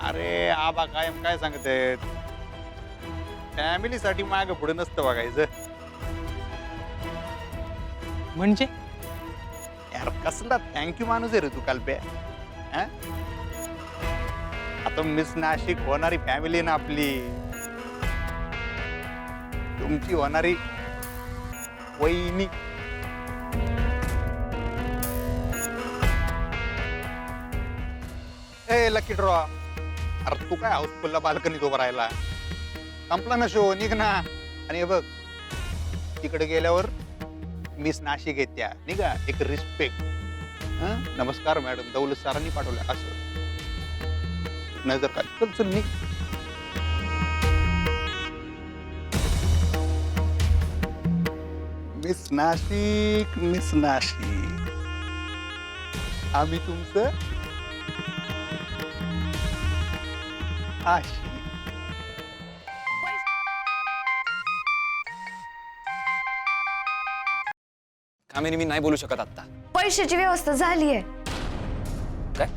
अरे आबा कायम काय सांगतायत, फॅमिलीसाठी माग पुढे नसतं बघायचं. म्हणजे यार कसला थँक्यू माणूस आहे रे तू कालप्या. आता मिस नाशिक होणारी फॅमिली ना आपली. तुमची होणारी वहिनी. ए लकी ड्रॉ. अरे तू काय हाऊसफुलला बाल्कनीत उभा राहिला? संपला ना शो, निघ ना. आणि हे बघ तिकडे गेल्यावर मिस नाशिक आहेत त्या, निघा. एक रिस्पेक्ट. नमस्कार मॅडम, दौलत सरांनी पाठवलं असं. नजर का चल चल निघ. मिस नाशिक, मिस नाशिक, आम्ही तुमचं आशिक. कामिनी, मी नाही बोलू शकत आता. पैशाची व्यवस्था झाली आहे. काय?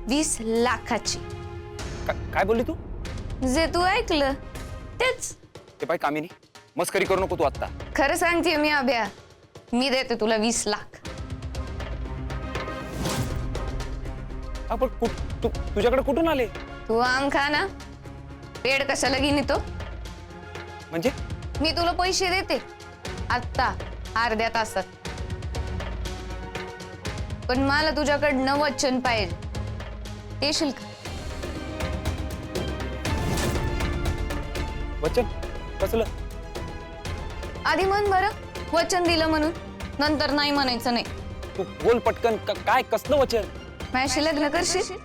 20 लाखाची. काय बोलली तू? जे तू ऐकलं तेच. ते पाय कामिनी, मस्करी करू नको तू आता. खरं सांगते मी अभ्या, मी देते तुला 20 लाख. पण तुझ्याकडे कुठून आले? तू आम खा ना, पेड कशाला घेऊन येतो? म्हणजे मी तुला पैसे देते आत्ता अर्ध्या तासात. पण मला तुझ्याकडनं वचन पाहिजे. देशील का? वचन कसलं? आधी म्हण बरं, वचन दिलं म्हणून, नंतर नाही म्हणायचं नाही. तू बोल पटकन, काय कसलं वचन? माझ्याशी लग्न करशील?